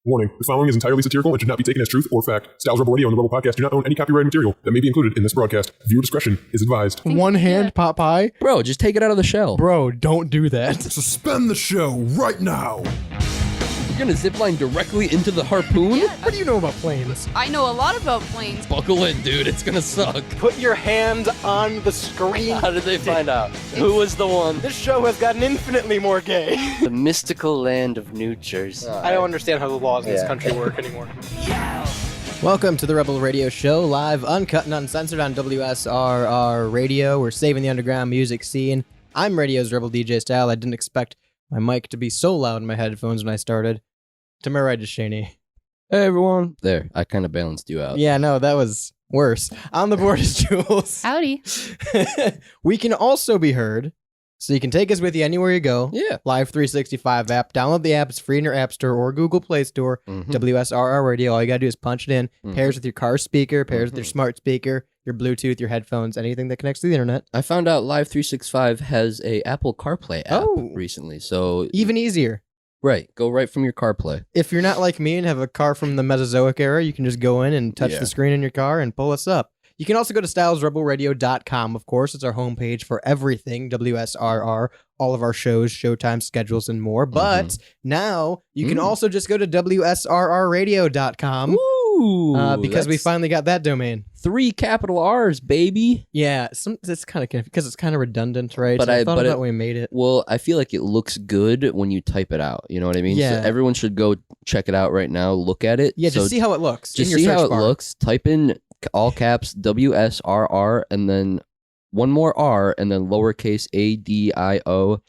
Warning, the following is entirely satirical and should not be taken as truth or fact. Styles Rebel Radio and the Rebel Podcast do not own any copyrighted material that may be included in this broadcast. Viewer discretion is advised. One hand pot pie? Bro, just take it out of the shell. Bro, don't do that. Suspend the show right now. You're gonna zipline directly into the harpoon? Yeah, What do you know about planes? I know a lot about planes. Buckle in, dude. It's gonna suck. Put your hand on the screen. How did they find out? Who was the one? This show has gotten infinitely more gay. The mystical land of New Jersey. I don't understand how the laws in this country work anymore. Welcome to the Rebel Radio Show, live, uncut, and uncensored on WSRR Radio. We're saving the underground music scene. I'm Radio's Rebel DJ Style. I didn't expect my mic to be so loud in my headphones when I started. To my right is Shaney. Hey, everyone. There, I kind of balanced you out. Yeah, no, that was worse. On the board is Jules. Howdy. We can also be heard, so you can take us with you anywhere you go. Yeah. Live 365 app. Download the app. It's free in your App Store or Google Play Store. Mhm. WSRR Radio. All you got to do is punch it in. Mhm. Pairs with your car speaker, pairs with your smart speaker, your Bluetooth, your headphones, anything that connects to the internet. I found out Live 365 has a Apple CarPlay app Oh. recently. So, Even easier. right, go right from your CarPlay. If you're not like me and have a car from the Mesozoic era, you can just go in and touch Yeah. the screen in your car and pull us up. You can also go to stylesrebelradio.com, of course. It's our homepage for everything WSRR, all of our shows, showtime schedules, and more. But now you can also just go to WSRRradio.com Ooh, because we that's finally got that domain. 3 capital R's, baby. Yeah, it's kind of because it's kind of redundant, right? But So I thought but about when we made it. Well, I feel like it looks good when you type it out. You know what I mean? Yeah. So everyone should go check it out right now. Look at it. Yeah, So just see how it looks. just in your see search how it bar. looks. Type in all caps WSRR and then one more R and then lowercase ADIO.com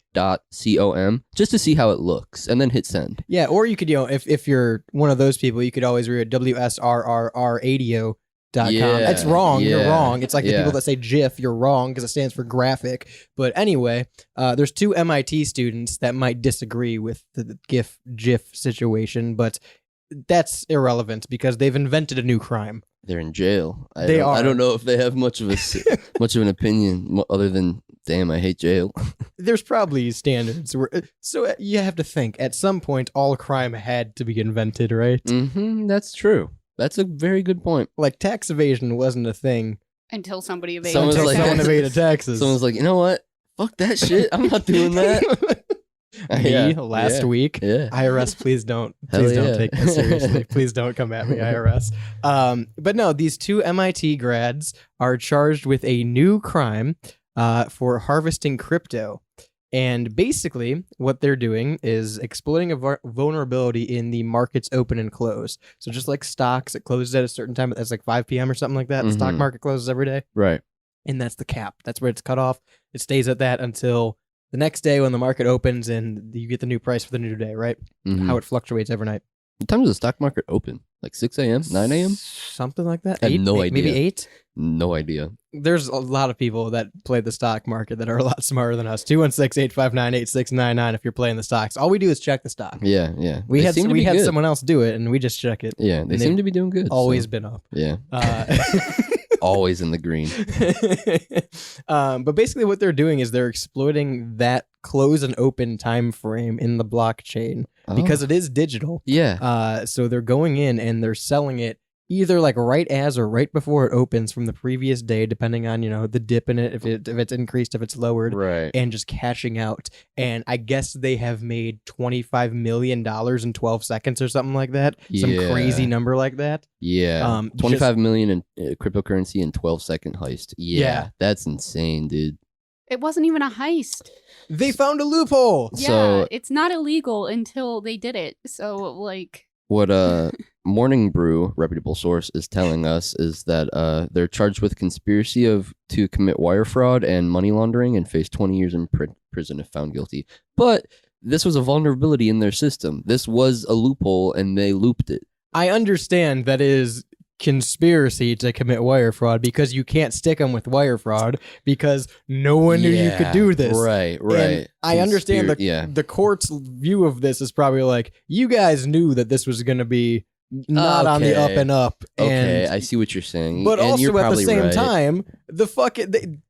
just to see how it looks and then hit send. Yeah, or you could, if you're one of those people, you could always read WSRRRadio.com. Yeah, That's wrong. You're yeah, wrong. It's like the yeah. people that say GIF, you're wrong because it stands for graphic. But anyway, there's 2 MIT students that might disagree with the GIF situation, but that's irrelevant because they've invented a new crime. They're in jail. I are. don't know if they have much of much of an opinion other than damn, I hate jail. There's probably standards. So you have to think, at some point, all crime had to be invented, right? That's true. That's a very good point. Like tax evasion wasn't a thing Until somebody evaded. Someone's until like- someone evaded taxes. Someone's like, you know what? Fuck that shit. I'm not doing that. Me last yeah. week. Yeah. IRS, please don't Hell yeah. take this seriously. Please don't come at me, IRS. But no, these 2 MIT grads are charged with a new crime for harvesting crypto. And basically, what they're doing is exploiting a vulnerability in the markets open and close. So just like stocks, it closes at a certain time. It's like 5 p.m. or something like that. The stock Mhm. market closes every day. Right. And that's the cap. That's where it's cut off. It stays at that until the next day when the market opens and you get the new price for the new day, right? Mhm. How it fluctuates every night. What time does the stock market open? Like 6 a.m., 9 a.m.? Something like that. I have 8, no maybe idea. 8. No idea. There's a lot of people that play the stock market that are a lot smarter than us. 216-859-8699 if you're playing the stocks. All we do is check the stock. Yeah, yeah. We They had seem to be had good. someone else do it and we just check it. Yeah, they and seem they've to be doing good. Always so- been up. Yeah. Always in the green. But basically what they're doing is they're exploiting that close and open time frame in the blockchain because Oh. it is digital. Yeah. So they're going in and they're selling it either like right as or right before it opens from the previous day, depending on, the dip in it, if it's increased, if it's lowered, Right. and just cashing out. And I guess they have made $25 million in 12 seconds or something like that. Some Yeah. crazy number like that. Yeah. 25 million in cryptocurrency in 12-second heist. Yeah. That's insane, dude. It wasn't even a heist. They found a loophole. Yeah, So- it's not illegal until they did it. So, like, What Morning Brew, reputable source, is telling us is that they're charged with conspiracy to commit wire fraud and money laundering and face 20 years in prison if found guilty. But this was a vulnerability in their system. This was a loophole, and they looped it. I understand that is conspiracy to commit wire fraud because you can't stick them with wire fraud because no one knew you could do this. Right, And right. I understand the court's view of this is probably like, you guys knew that this was going to be not on the up Okay. and up. Okay, And, I see what you're saying. but and you're also at the probably same right. time,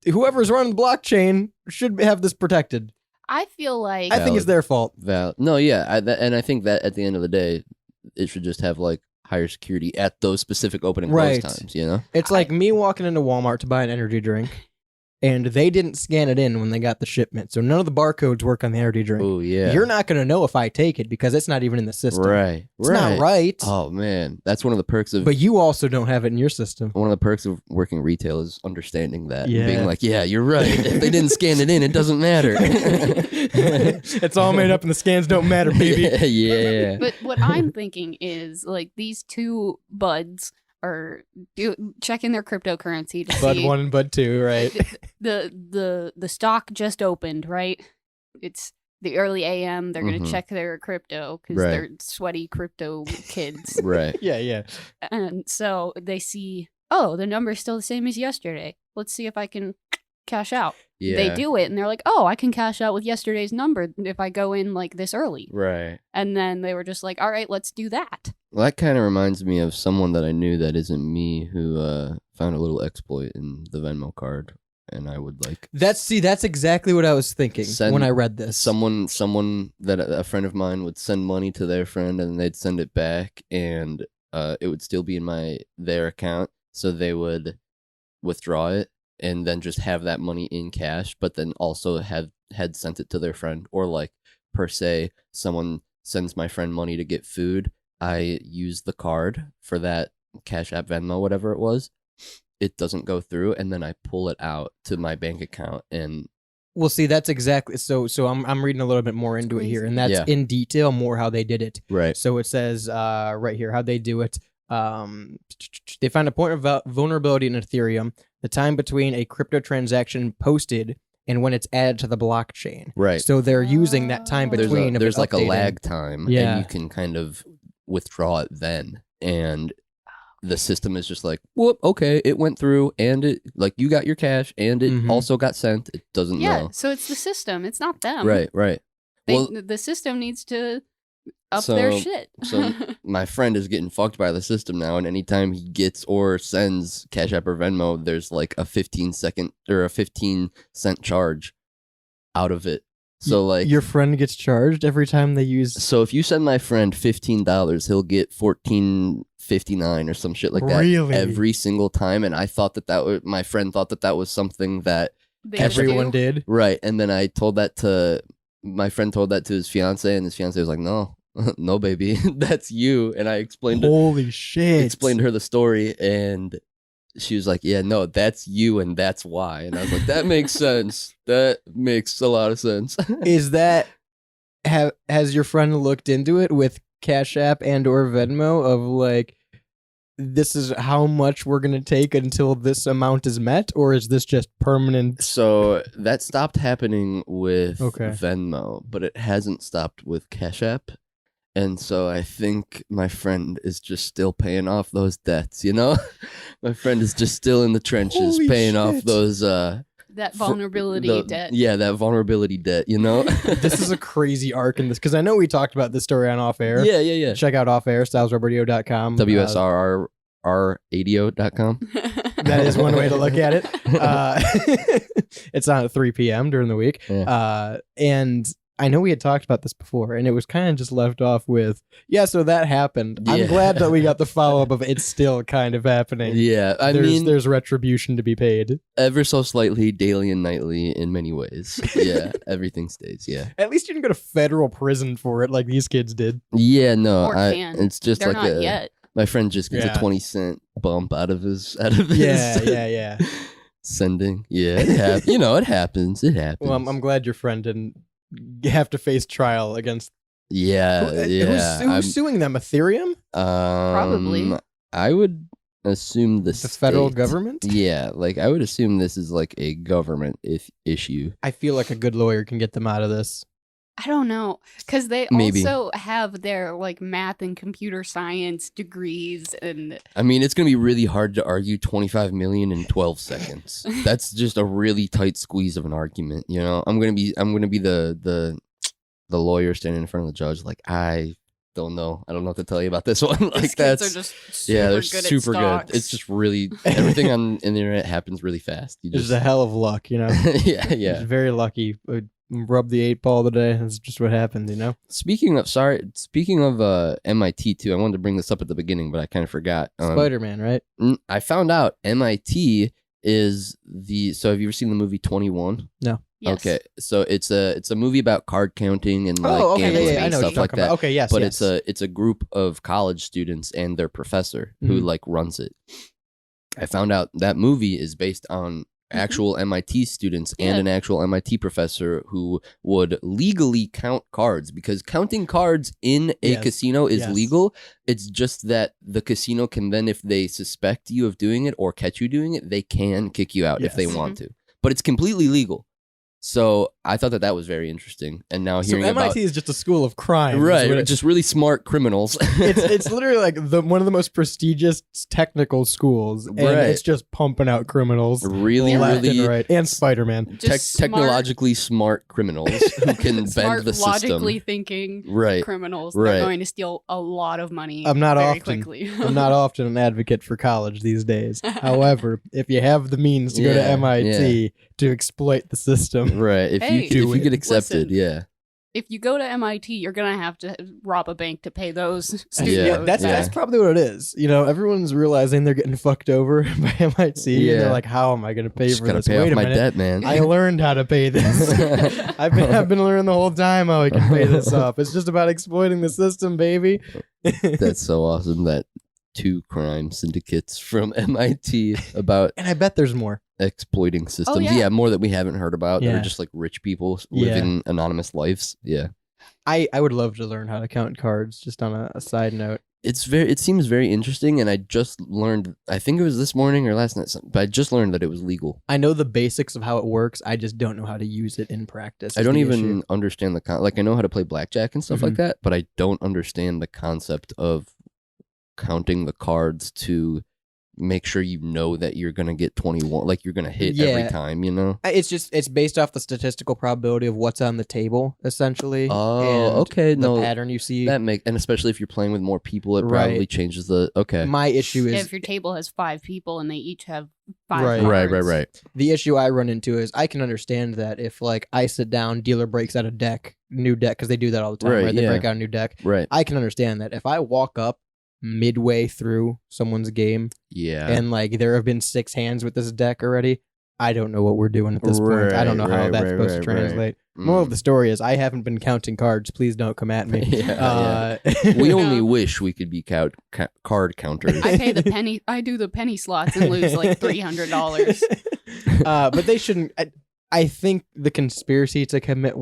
whoever's running the blockchain should have this protected. I feel like I think it's their fault. No, yeah, and I think that at the end of the day, it should just have like higher security at those specific open and Right. close times, you know? It's like me walking into Walmart to buy an energy drink, and they didn't scan it in when they got the shipment, so none of the barcodes work on the energy drink. Oh yeah. You're not going to know if I take it because it's not even in the system. right. It's not right. Oh man, that's one of the perks of But you also don't have it in your system. one of the perks of working retail is understanding that Yeah. and being like, yeah, you're right. If they didn't scan it in, it doesn't matter. It's all made up and the scans don't matter, baby. yeah. But what I'm thinking is like these two buds are checking their cryptocurrency to Bud see 1 and Bud 2, right? the stock just opened, right? It's the early AM. They're gonna Mhm. check their crypto because Right. they're sweaty crypto kids. Right. Yeah. And so they see, oh, the number's still the same as yesterday. Let's see if I can cash out. Yeah. They do it and they're like, oh, I can cash out with yesterday's number if I go in like this early. Right. And then they were just like, all right, let's do that. Well, that kind of reminds me of someone that I knew that isn't me who found a little exploit in the Venmo card, and I would like That's exactly what I was thinking Send when I read this. someone that a friend of mine would send money to their friend, and they'd send it back, and it would still be in their account, so they would withdraw it and then just have that money in cash, but then also had sent it to their friend, or like per se, someone sends my friend money to get food. I use the card for that Cash App, Venmo, whatever it was. It doesn't go through, and then I pull it out to my bank account, and Well, see, that's exactly so. I'm reading a little bit more into it here, and that's Yeah. in detail more how they did it. right, So it says right here how they do it. They find a point of vulnerability in Ethereum, the time between a crypto transaction posted and when it's added to the blockchain. right. So they're using that time There's between. of it There's like a updating. lag time, Yeah. and you can kind of withdraw it then, and the system is just like, whoop, okay, it went through, and it like you got your cash, and it Mhm. also got sent. It doesn't Yeah. know. So it's the system. It's not them. Right. Well, The system needs to up their So- shit. so my friend is getting fucked by the system now, and anytime he gets or sends Cash App or Venmo, there's like a 15-second or a 15-cent charge out of it. So like Your friend gets charged every time they use. so if you send my friend $15, he'll get $14.59 or some shit like that Really? every single time. And I thought that was my friend thought that was something that They Everyone do. did. right. And then I told that to my friend told that to his fiance, and his fiance was like, "No, no, baby, that's you." And I explained Holy shit! explained to her the story, and she was like, "Yeah, no, that's you, and that's why." And I was like, "That makes sense. That makes a lot of sense." Is that has your friend looked into it with Cash App and or Venmo of like, this is how much we're gonna take until this amount is met, or is this just permanent? So that stopped happening with Okay. Venmo, but it hasn't stopped with Cash App. And so I think my friend is just still paying off those debts, you know? My friend is just still in the trenches Holy paying off shit. those That vulnerability debt. Yeah, that vulnerability debt, you know? This is a crazy arc in this because I know we talked about this story on Off Air. yeah. Check out Off Air, stylesrubradio.com. WSRRradio.com. That is one way to look at it. It's on at 3 p.m. during the week. Yeah. And I know we had talked about this before, and it was kind of just left off with, yeah, so that happened. I'm Yeah. glad that we got the follow-up of it's still kind of happening. Yeah, I mean, there's retribution to be paid. ever so slightly, daily and nightly in many ways. Yeah, everything stays, yeah. At least you didn't go to federal prison for it like these kids did. Yeah, no, Or can. it's just They're like not yet. my friend just gets Yeah. a 20-cent bump out of his Yeah. sending. Yeah, it happens. It happens. It happens. Well, I'm glad your friend didn't have to face trial against. yeah. Who's suing them? Ethereum? Probably. I would assume The federal state. government? Yeah, like I would assume this is like a government issue. I feel like a good lawyer can get them out of this. I don't know, because they Maybe. also have their like math and computer science degrees, and I mean, it's gonna be really hard to argue 25 million in 12 seconds. That's just a really tight squeeze of an argument. I'm gonna be the lawyer standing in front of the judge, like, I don't know. I don't know what to tell you about this one. Like these that's kids are just super they're good super at good. stocks. It's just really everything on the internet happens really fast. You It's just a hell of luck, yeah. It's very lucky. rub the 8 ball today. That's just what happened, you know? Speaking of MIT too, I wanted to bring this up at the beginning, but I kind of forgot. Spider-Man, right? I found out MIT is so have you ever seen the movie 21? No. Yes. Okay, so it's a movie about card counting and like Oh, okay, gambling yeah, I and know what stuff you're like talking about. that. Okay, yes, But yes. it's a group of college students and their professor who Mhm. like runs it. I found out that movie is based on actual MIT students and Yeah. an actual MIT professor who would legally count cards, because counting cards in a Yes, casino is yes. legal. It's just that the casino can then, if they suspect you of doing it or catch you doing it, they can kick you out if they Yes. want to. But it's completely legal. So I thought that was very interesting. And now So hearing MIT about is just a school of crime. is right, what it- just really smart criminals. it's literally like one of the most prestigious technical schools, and Right. it's just pumping out criminals really, left really and right, and Spider-Man. Just smart- technologically smart criminals who can Smart, bend the system. logically thinking Right. criminals. Right. They're going to steal a lot of money. I'm not very often- quickly. I'm not often an advocate for college these days. However, if you have the means to go to Yeah, MIT to exploit the system, Right. If Hey, you do get it. accepted, Listen. yeah. If you go to MIT, you're gonna have to rob a bank to pay those student Yeah, loans that's back. that's probably what it is. You know, everyone's realizing they're getting fucked over by MIT, and Yeah. they're like, "How am I going to pay Just for gotta this? pay Wait off a my minute, debt, man. I learned how to pay this. I've been learning the whole time how I can pay this off. It's just about exploiting the system, baby." That's so awesome that 2 crime syndicates from MIT about And I bet there's more. exploiting systems. yeah. More that we haven't heard about. That Yeah. are just like rich people Yeah. living anonymous lives. Yeah. I would love to learn how to count cards. Just on a side note, It seems very interesting, and I just learned, I think it was this morning or last night, but I just learned that it was legal. I know the basics of how it works. I just don't know how to use it in practice. I is don't the even issue. understand like I know how to play blackjack and stuff like that, but I don't understand the concept of counting the cards to make sure you know that you're gonna get 21, like you're gonna hit Yeah. every time, you know? It's based off the statistical probability of what's on the table, essentially. Oh, and okay, The no, pattern you see. and especially if you're playing with more people, it Right. probably changes the okay. My issue is If your table has 5 people and they each have 5 Right. cards. the issue I run into is I can understand that if like I sit down, dealer breaks out a new deck because they do that all the time, Right, right? They yeah. break out a new deck. Right. I can understand that if I walk up midway through someone's game Yeah. and like there have been 6 hands with this deck already, I don't know what we're doing at this point. I don't know how Right, that's right, supposed right, to translate. Mm. Moral of the story is I haven't been counting cards. Please don't come at me. Yeah, yeah. We only wish we could be card counters. I pay the penny. I do the penny slots and lose like $300. But they shouldn't. I think the conspiracy to commit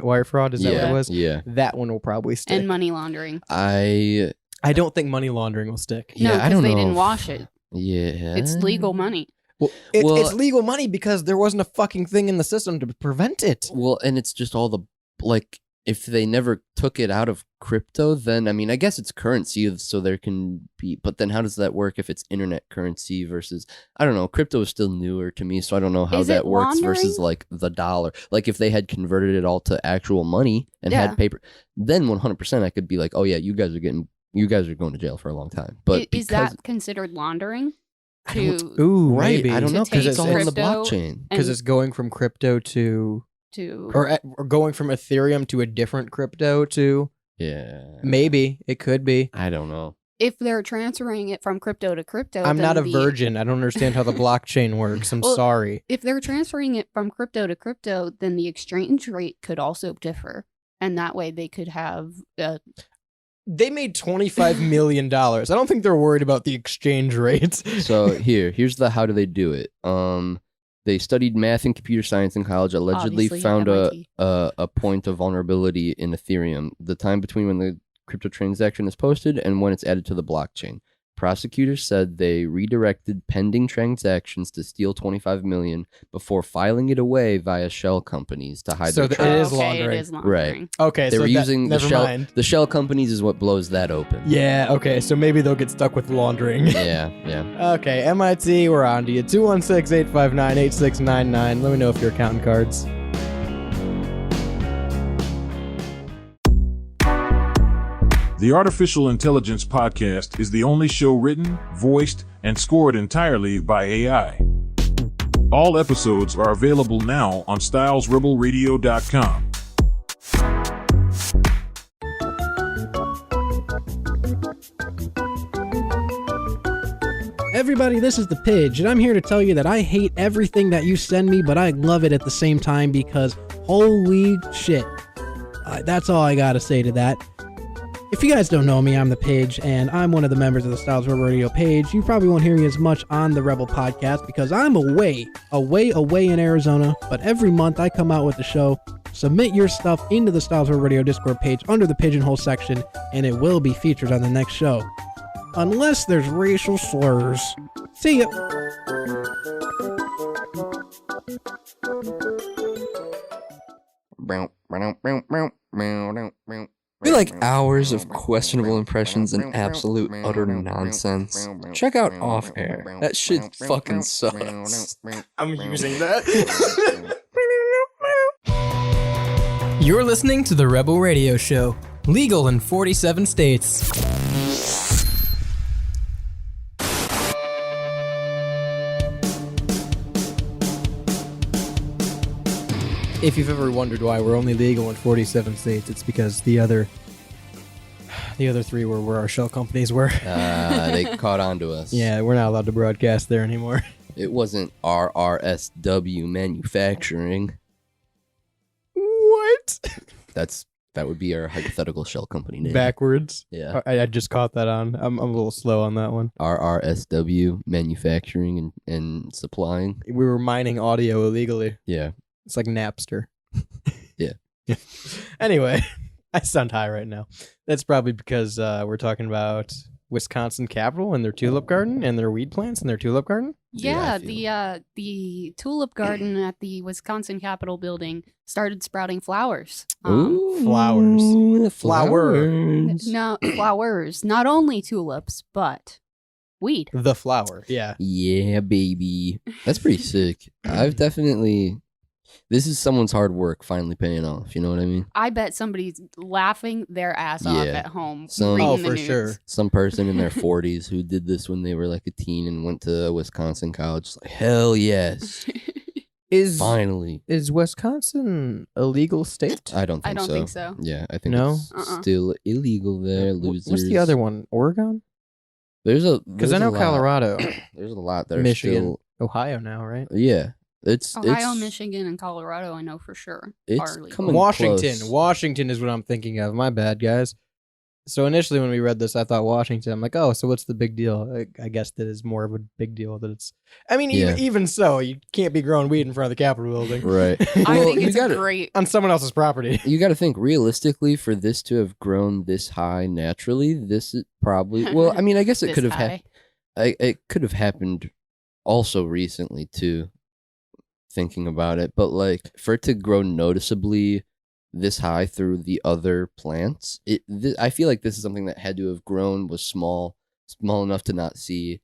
wire fraud, is that what yeah, it was? Yeah. That one will probably stick. And money laundering. I don't think money laundering will stick. Yeah, no, I because don't they know didn't if- wash it. Yeah. It's legal money. Well, Well- it's legal money because there wasn't a fucking thing in the system to prevent it. Well, and it's just all the like if they never took it out of crypto, then I mean, I guess it's currency, so there can be. But then, how does that work if it's internet currency versus? I don't know. Crypto is still newer to me, so I don't know how Is that it works versus laundering? like the dollar. Like if they had converted it all to actual money and Yeah. had paper, then 100% I could be like, oh yeah, you guys are going to jail for a long time. But Is that considered laundering? I don't- To Ooh, right? maybe. I don't To know because take it's all on the crypto blockchain. because and it's going from crypto to or going from Ethereum to a different crypto to Yeah. maybe it could be. I don't know. if they're transferring it from crypto to crypto. I'm not a then virgin. I don't understand how the blockchain works. I'm Well, sorry. If they're transferring it from crypto to crypto, then the exchange rate could also differ, and that way they could have. They made $25 million. I don't think they're worried about the exchange rates. So here's the how do they do it? They studied math and computer science in college. Allegedly Obviously, found MIT. a point of vulnerability in Ethereum. The time between when the crypto transaction is posted and when it's added to the blockchain. Prosecutors said they redirected pending transactions to steal $25 million before filing it away via shell companies to hide So their it is trails. laundering. It is laundering. Okay, They so were using the never shell. mind. The shell companies is what blows that open. Yeah, okay, so maybe they'll get stuck with laundering. Yeah, yeah. Okay, MIT, we're on to you. 216-859-8699. Let me know if you're counting cards. The Artificial Intelligence Podcast is the only show written, voiced, and scored entirely by AI. All episodes are available now on StylesRebelRadio.com. Everybody, this is the Pidge, and I'm here to tell you that I hate everything that you send me, but I love it at the same time because holy shit. That's all I gotta say to that. If you guys don't know me, I'm the Pidge, and I'm one of the members of the Styles Rebel Radio page. You probably won't hear me as much on the Rebel podcast because I'm away in Arizona, but every month I come out with the show. Submit your stuff into the Styles Rebel Radio Discord page under the Pigeonhole section, and it will be featured on the next show. Unless there's racial slurs. See ya. We like hours of questionable impressions and absolute utter nonsense. Check out Off Air. That shit fucking sucks. I'm using that. You're listening to the Rebel Radio Show, legal in 47 states. If you've ever wondered why we're only legal in 47 states, it's because the other three were where our shell companies were. They caught on to us. Yeah, we're not allowed to broadcast there anymore. It wasn't RRSW Manufacturing. What? That would be our hypothetical shell company name. Backwards. Yeah. I just caught that on. I'm a little slow on that one. RRSW Manufacturing and Supplying. We were mining audio illegally. Yeah. It's like Napster. Yeah. Anyway, I sound high right now. That's probably because we're talking about Wisconsin Capitol and their tulip garden and their weed plants and their tulip garden. Yeah, the tulip garden at the Wisconsin Capitol building started sprouting flowers. Flowers. Flowers. No, flowers. Not only tulips, but weed. The flower. Yeah. Yeah, baby. That's pretty sick. I've definitely... This is someone's hard work finally paying off. You know what I mean? I bet somebody's laughing their ass off Yeah. at home. Some- reading Oh, the for news. sure. Some person in their 40s who did this when they were like a teen and went to a Wisconsin college. Like, hell yes. Finally. Is Wisconsin a legal state? I don't think I don't so. think so. Yeah, I think No? it's still illegal there, losers. What's the other one? Oregon? Because I know Colorado, There's a lot that are Michigan, still... Ohio now, right? Yeah. It's Ohio, Michigan, and Colorado, I know for sure. It's are legal. coming Washington. close. Washington is what I'm thinking of. My bad, guys. So initially when we read this, I thought Washington. I'm like, oh, so what's the big deal? I guess that is more of a big deal that it's... I mean, Yeah. even so, you can't be growing weed in front of the Capitol building. Right. I Well, think you it's gotta- a great. On someone else's property. You got to think realistically for this to have grown this high naturally. This is probably well. I mean, I guess it this could have high. it could have happened also recently too. Thinking about it, but like for it to grow noticeably this high through the other plants, I feel like this is something that had to have grown, was small enough to not see,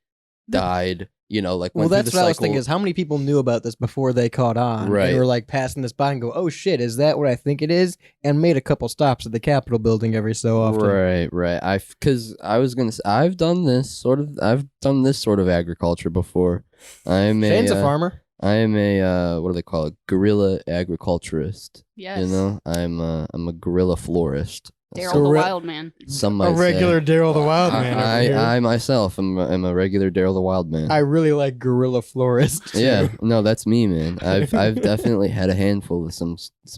died. You know, like Well, went through that's the what I was cycle. thinking is how many people knew about this before they caught on. Right. And were like passing this by and go, oh shit, is that what I think it is? And made a couple stops at the Capitol building every so often. Right. Because I was gonna say I've done this sort of agriculture before. Shane's a farmer. I am a what do they call it? Guerrilla agriculturist. Yes. You know, I'm a guerrilla florist. Daryl So the re- Wild Man. Some A might regular say. Daryl the Wild Man. over I here. myself am a regular Daryl the Wild Man. I really like gorilla florist. too. Yeah, no, that's me, man. I've definitely had a handful of some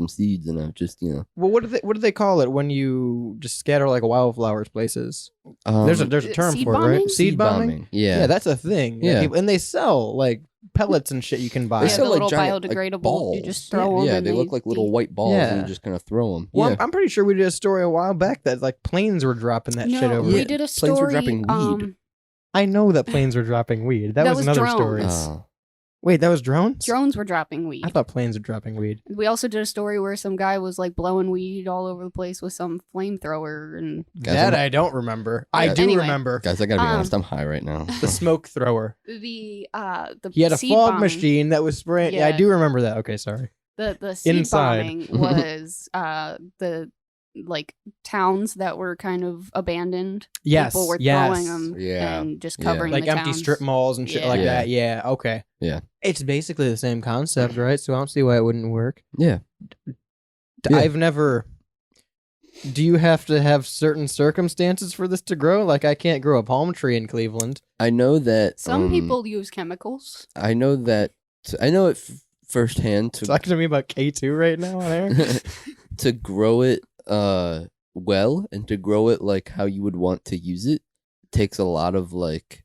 seeds, and I've just Well, what do they call it when you just scatter like wildflowers places? There's a term Seed for it, right? bombing? Seed bombing. Yeah, Yeah, that's a thing. Yeah. And they sell like pellets and shit you can buy. They Yeah, sell the like little giant biodegradable, balls. you just throw 'em Yeah, and they look like little white balls, and Yeah. you just kind of throw them. Well, yeah. I'm pretty sure we did a story a while back that like planes were dropping that shit over. we Yeah, did a planes were story. dropping weed. I know that planes were dropping weed. That That was was another drones. story. Wait, that was drones? Drones were dropping weed. I thought planes were dropping weed. We also did a story where some guy was like blowing weed all over the place with some flamethrower and Guys, that I'm- I don't remember. Yeah. I do Anyway. remember. Guys, I gotta be Um, honest. I'm high right now. The smoke thrower. the He had a seed fog bombing. machine that was spraying. Yeah, I Yeah. do remember that. Okay, sorry. The seed Inside. bombing was the like towns that were kind of abandoned. Yes, People were yes. throwing them Yeah. and just Yeah. covering Like the empty towns. strip malls and shit Yeah. like Yeah. that. Yeah, okay. Yeah. It's basically the same concept, right? So I don't see why it wouldn't work. Yeah. Yeah. I've never. Do you have to have certain circumstances for this to grow? Like, I can't grow a palm tree in Cleveland. I know that Some people use chemicals. I know that I know it firsthand to Talking to me about K2 right now on air. to grow it well and to grow it like how you would want to use it takes a lot of like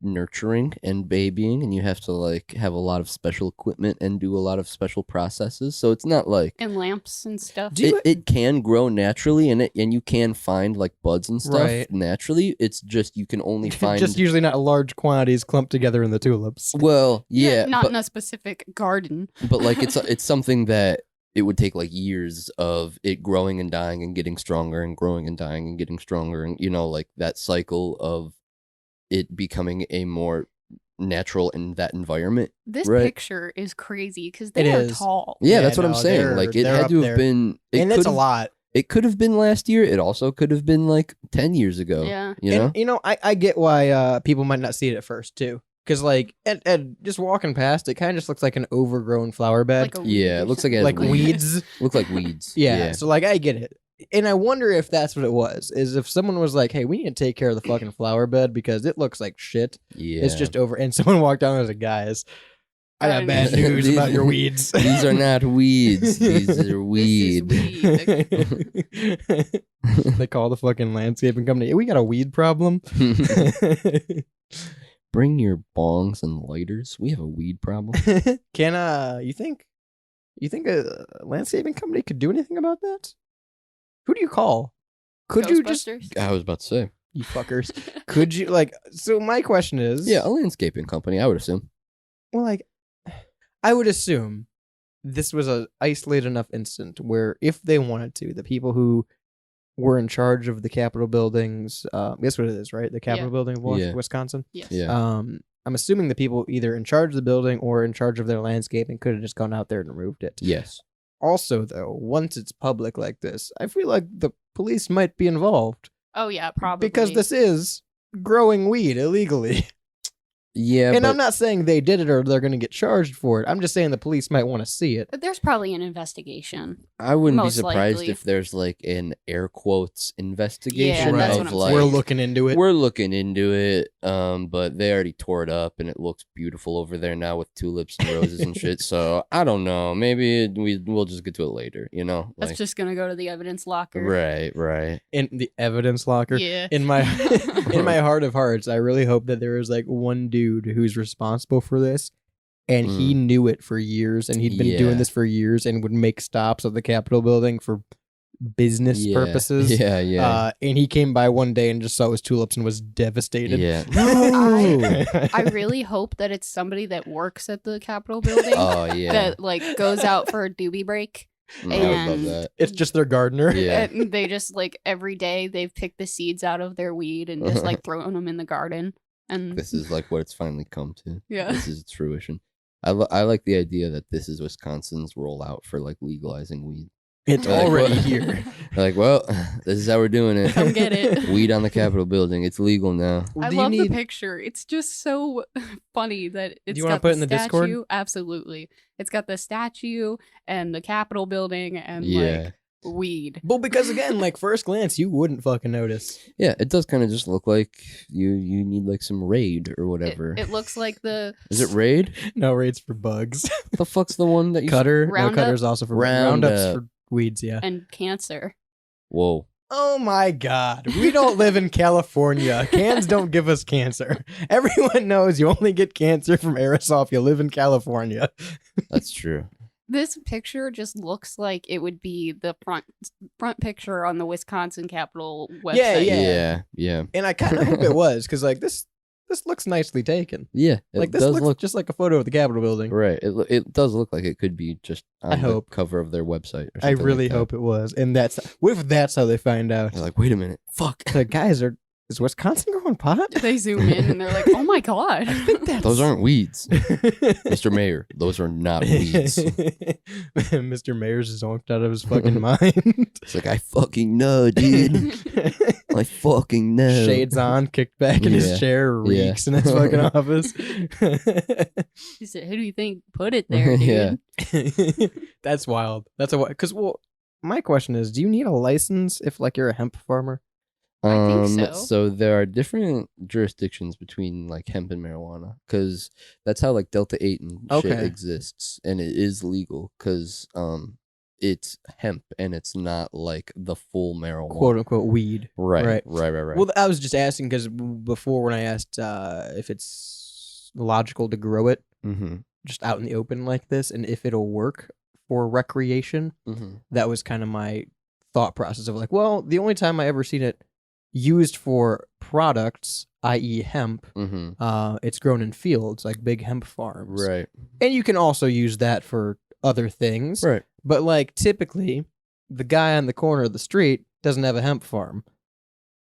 nurturing and babying, and you have to like have a lot of special equipment and do a lot of special processes. So it's not like And lamps and stuff. it can grow naturally, and you can find like buds and stuff Right. naturally. It's just you can only find Just usually not large quantities clumped together in the tulips. well, yeah, Not but, in a specific garden. but like it's something that it would take like years of it growing and dying and getting stronger and growing and dying and getting stronger, and like that cycle of it becoming a more natural in that environment. This Right. picture is crazy because It they are is. tall. Yeah, Yeah, that's what I'm no, saying. they're- Like it they're had up to there. have been. And it's a could've- lot. It could have been last year. It also could have been like 10 years ago. Yeah. You know? And, I get why people might not see it at first, too. Because, like, and just walking past, it kind of just looks like an overgrown flower bed. Like a Yeah, it looks like it has Like weeds. Look like weeds. Yeah, so like I get it. And I wonder if that's what it was. Is if someone was like, "Hey, we need to take care of the fucking flower bed because it looks like shit. Yeah. It's just over." And someone walked down and was like, "Guys, I got bad These- news about your weeds." These are not weeds. These are This is weed. weed. They call the fucking landscaping company. "We got a weed problem." Bring your bongs and lighters. We have a weed problem. Can you think a landscaping company could do anything about that? Who do you call? Could you just Ghostbusters? I was about to say. you fuckers? Could you like? So my question is, Yeah, a landscaping company, I would assume. well, like, I would assume this was a isolated enough instant where if they wanted to, the people who were in charge of the Capitol buildings, guess what it is, right? The Capitol Yeah. building of Yeah. Wisconsin. Yes. Yeah. I'm assuming the people either in charge of the building or in charge of their landscaping could have just gone out there and removed it. Yes. Also, though, once it's public like this, I feel like the police might be involved Oh yeah, probably. because this is growing weed illegally. Yeah, And but I'm not saying they did it or they're going to get charged for it. I'm just saying the police might want to see it. But there's probably an investigation. I wouldn't be most surprised likely. if there's like an air quotes investigation Yeah, that's of what I'm like We're looking into it. we're looking into it, but they already tore it up and it looks beautiful over there now with tulips and roses and shit. So I don't know. Maybe we'll just get to it later. You know, That's like just gonna go to the evidence locker. right. In the evidence locker. Yeah. In my in my heart of hearts, I really hope that there is like one dude who's responsible for this, and he knew it for years, and he'd been doing Yeah. this for years, and would make stops at the Capitol building for business Yeah. purposes. Yeah. And he came by one day and just saw his tulips and was devastated. Yeah. I really hope that it's somebody that works at the Capitol building Oh yeah. that like goes out for a doobie break. I would love and- that. It's just their gardener. Yeah. And they just like every day they've picked the seeds out of their weed and just like thrown them in the garden. And This is like what it's finally come to. yeah. This is its fruition. I like the idea that this is Wisconsin's rollout for like legalizing weed. It's Like, already what? here. They're like, well, this is how we're doing it. Come get it. Weed on the Capitol building. It's legal now. I Do you love need- the picture. It's just so funny that it's you wanna got put it the in the Discord? statue. Absolutely. It's got the statue and the Capitol building and Yeah. like weed. Well, because again, like first glance, you wouldn't fucking notice. Yeah, it does kind of just look like you need like some Raid or whatever. It looks like the Is it Raid? No rates for bugs. The fuck's the one that you Cutter. Roundup? No, Cutter's also for Roundups Roundup. for weeds. Yeah. and cancer. Whoa. Oh my God. We don't live in California. Cans don't give us cancer. Everyone knows you only get cancer from aerosol if you live in California. That's true. This picture just looks like it would be the front picture on the Wisconsin Capitol website. Yeah. Yeah. And I kind of hope it was because like this looks nicely taken. Yeah. It Like this does looks look just like a photo of the Capitol building. right. It does look like it could be just on I the hope. cover of their website. Or I something really like that. hope it was. And what if that's how they find out? They're like, wait a minute. Fuck. The guys are Is Wisconsin growing pot? They zoom in and they're like, "Oh my god!" Those aren't weeds, Mr. Mayor. Those are not weeds. Mr. Mayor's zonked out of his fucking mind. It's like, I fucking know, dude. I fucking know. Shades on, kicked back in his chair, reeks in his fucking office. He said, "Who do you think put it there, dude?" Yeah. That's wild. That's a because my question is, do you need a license if like you're a hemp farmer? I think so. So there are different jurisdictions between like hemp and marijuana, because that's how like Delta 8 and shit Okay. exists, and it is legal because it's hemp and it's not like the full marijuana, Quote unquote weed. right. Right. Well, I was just asking because before when I asked if it's logical to grow it mm-hmm. just out in the open like this and if it'll work for recreation, Mm-hmm. that was kind of my thought process of like, well, the only time I ever seen it used for products, i.e. hemp, Mm-hmm. it's grown in fields like big hemp farms. Right. And you can also use that for other things. Right. But like typically, the guy on the corner of the street doesn't have a hemp farm.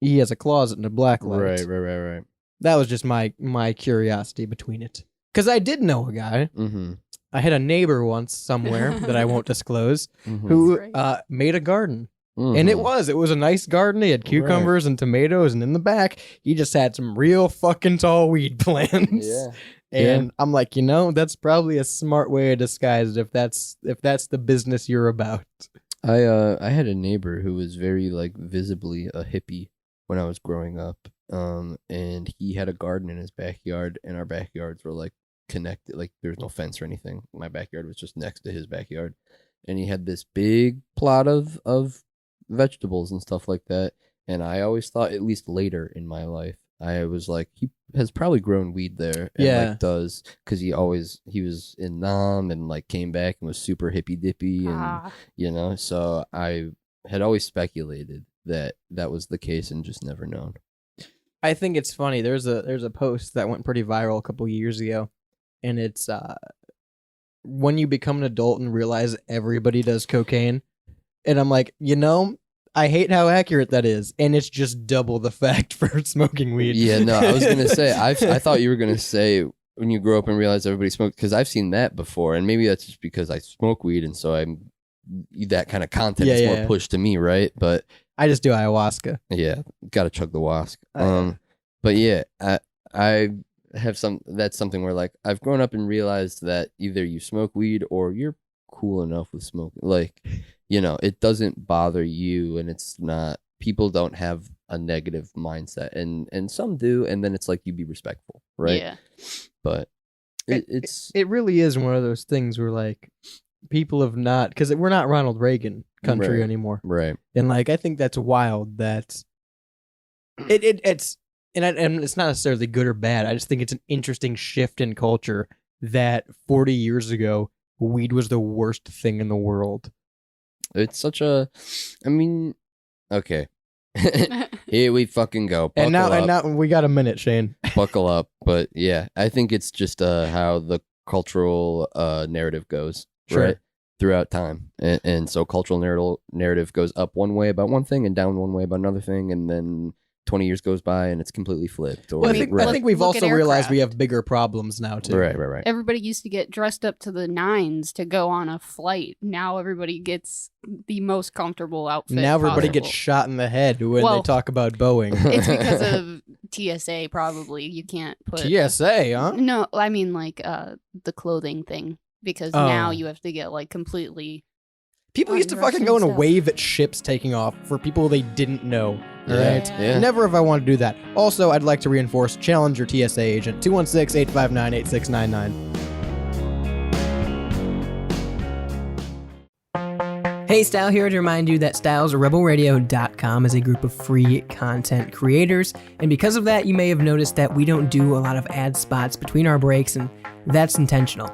He has a closet and a black light. Right. That was just my curiosity between it. Because I did know a guy. Mm-hmm. I had a neighbor once somewhere that I won't disclose Mm-hmm. who That's made a garden. And it was a nice garden. He had cucumbers and tomatoes, and in the back, he just had some real fucking tall weed plants. Yeah. And I'm like, that's probably a smart way to disguise it if that's the business you're about. I had a neighbor who was very like visibly a hippie when I was growing up. And he had a garden in his backyard, and our backyards were like connected, like there's no fence or anything. My backyard was just next to his backyard. And he had this big plot of vegetables and stuff like that. And I always thought, at least later in my life, I was like, he has probably grown weed there. And Yeah. does, because he was in Nam and like came back and was super hippy dippy and so I had always speculated that was the case and just never known. I think it's funny. There's a post that went pretty viral a couple years ago, and it's when you become an adult and realize everybody does cocaine. And I'm like, I hate how accurate that is, and it's just double the fact for smoking weed. Yeah, no, I was gonna say, I thought you were gonna say when you grow up and realize everybody smokes, because I've seen that before, and maybe that's just because I smoke weed, and so that kind of content is more pushed to me, right? But I just do ayahuasca. yeah, gotta chug the wask. Yeah. But yeah, I have that's something where like I've grown up and realized that either you smoke weed or you're cool enough with smoking, like. It doesn't bother you, and it's not, people don't have a negative mindset, and some do, and then it's like you be respectful, right? Yeah. But it really is one of those things where like people have not, because we're not Ronald Reagan country Right. anymore, right. and like I think that's wild that it's and it's not necessarily good or bad. I just think it's an interesting shift in culture that 40 years ago weed was the worst thing in the world. It's such a, I mean, okay. Here we fucking go. Buckle And up. now we got a minute, Shane. Buckle up. But yeah, I think it's just how the cultural narrative goes, Sure. right? Throughout time. And so cultural narrative goes up one way about one thing and down one way about another thing, and then 20 years goes by and it's completely flipped. Or Well, I think we've Look at also realized we aircraft. have bigger problems now too. Right. Everybody used to get dressed up to the nines to go on a flight. Now everybody gets the most comfortable outfit. Now everybody possible. gets shot in the head when they Well, talk about Boeing. It's because of TSA, probably. You can't put TSA, huh? No, I mean like the clothing thing, because Oh. now you have to get like completely. People used to Undressed fucking go and and stuff. wave at ships taking off for people they didn't know. All Yeah. right. Yeah. Never have I wanted to do that. Also, I'd like to reinforce, challenge your TSA agent, 216-859-8699. Hey, Style here to remind you that StylesRebelRadio.com is a group of free content creators, and because of that, you may have noticed that we don't do a lot of ad spots between our breaks, and that's intentional.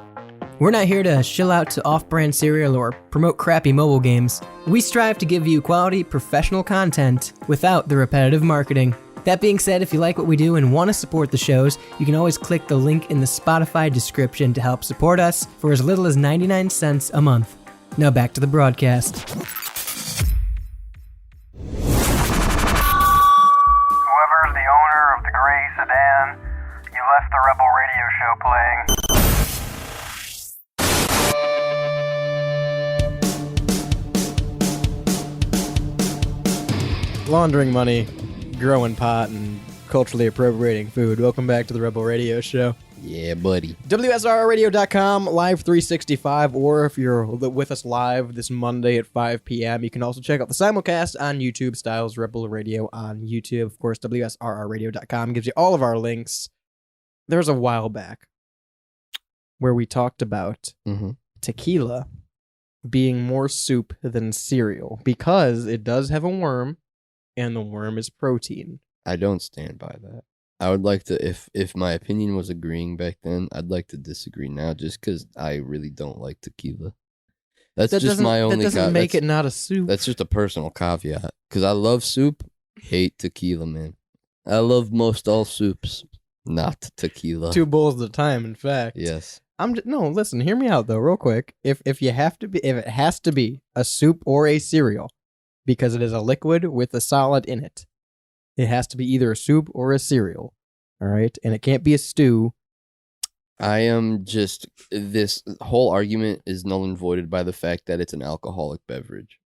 We're not here to shill out to off-brand cereal or promote crappy mobile games. We strive to give you quality, professional content without the repetitive marketing. That being said, if you like what we do and want to support the shows, you can always click the link in the Spotify description to help support us for as little as 99 cents a month. Now back to the broadcast. Whoever owner of the gray sedan. You left the Rebel Radio Show playing. Laundering money, growing pot, and culturally appropriating food. Welcome back to the Rebel Radio Show. Yeah, buddy. WSRRadio.com, live 365, or if you're with us live this Monday at 5 p.m., you can also check out the simulcast on YouTube, Styles Rebel Radio on YouTube. Of course, WSRRadio.com gives you all of our links. There was a while back where we talked about tequila being more soup than cereal because it does have a worm, and the worm is protein. I don't stand by that. I would like to, if my opinion was agreeing back then, I'd like to disagree now just because I really don't like tequila. That's just my only... That doesn't make it not a soup. That's just a personal caveat. Because I love soup, hate tequila, man. I love most all soups, not tequila. 2 bowls at a time, in fact. Yes. No, listen, hear me out, though, real quick. If it has to be a soup or a cereal, because it is a liquid with a solid in it, it has to be either a soup or a cereal, all right? And it can't be a stew. I am just... This whole argument is null and voided by the fact that it's an alcoholic beverage.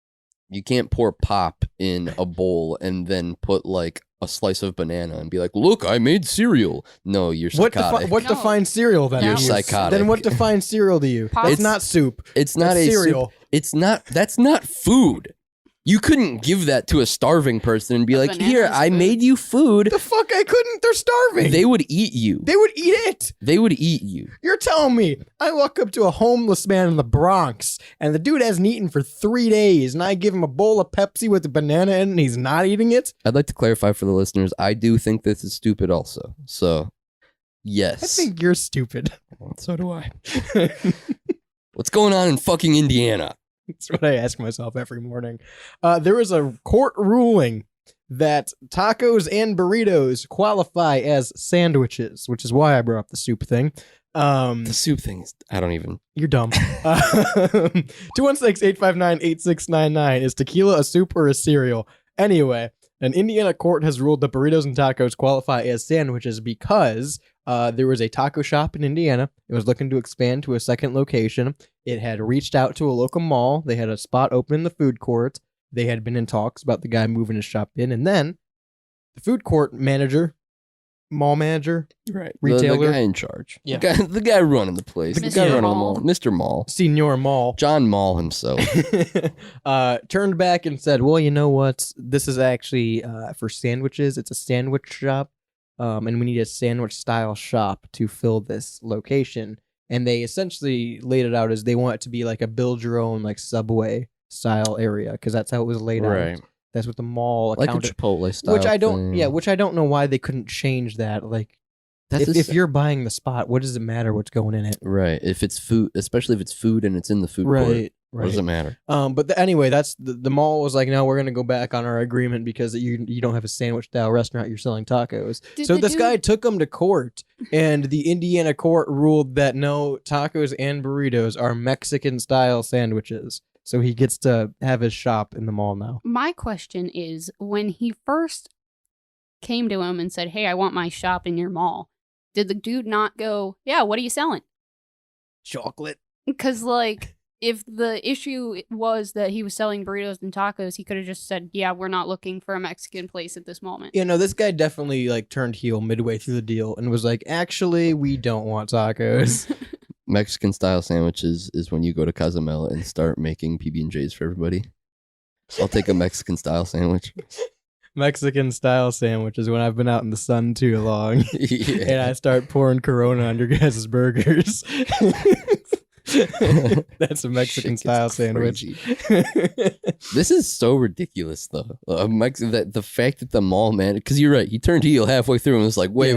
You can't pour pop in a bowl and then put, like, a slice of banana and be like, look, I made cereal. No, you're psychotic. What defines cereal, then? You're psychotic. Then what defines cereal to you? It's not soup. It's not That's a cereal. Soup. It's not... That's not food. You couldn't give that to a starving person and be like, here, I made you food. The fuck I couldn't? They're starving. They would eat you. They would eat it. They would eat you. You're telling me I walk up to a homeless man in the Bronx and the dude hasn't eaten for 3 days and I give him a bowl of Pepsi with a banana in it and he's not eating it? I'd like to clarify for the listeners, I do think this is stupid also. So, yes. I think you're stupid. So do I. What's going on in fucking Indiana? That's what I ask myself every morning. There was a court ruling that tacos and burritos qualify as sandwiches, which is why I brought up the soup thing. The soup thing is, I don't even... You're dumb. 216-859-8699. Is tequila a soup or a cereal? Anyway, an Indiana court has ruled that burritos and tacos qualify as sandwiches because there was a taco shop in Indiana. It was looking to expand to a second location. It had reached out to a local mall. They had a spot open in the food court. They had been in talks about the guy moving his shop in. And then the food court manager, mall manager, right, retailer. The guy in charge. Yeah. The guy running the place. The guy running the mall. Mr. Mall. Senior Mall. John Mall himself. Turned back and said, well, you know what? This is actually for sandwiches. It's a sandwich shop. And we need a sandwich-style shop to fill this location. And they essentially laid it out as they want it to be like a build-your-own like Subway-style area, because that's how it was laid out. That's what the mall accounted. Like a Chipotle style which I don't, thing. yeah, which I don't know why they couldn't change that. Like, if you're buying the spot, what does it matter what's going in it? Right. If it's food, especially if it's food and it's in the food court. Right. What does it matter? But anyway, that's the mall was like, no, we're gonna go back on our agreement because you don't have a sandwich style restaurant. You're selling tacos. So this guy took them to court, and the Indiana court ruled that no, tacos and burritos are Mexican style sandwiches. So he gets to have his shop in the mall now. My question is, when he first came to him and said, hey, I want my shop in your mall, did the dude not go, yeah, what are you selling? Chocolate. Because, like, if the issue was that he was selling burritos and tacos, he could have just said, yeah, we're not looking for a Mexican place at this moment. You know, this guy definitely, like, turned heel midway through the deal and was like, actually, we don't want tacos. Mexican style sandwiches is when you go to Cozumel and start making PB&Js for everybody. I'll take a Mexican style sandwich. Mexican style sandwich is when I've been out in the sun too long and I start pouring Corona on your guys' burgers. That's a Mexican style sandwich. This is so ridiculous, though. The fact that the mall man, because you're right, he turned heel halfway through and was like, wait.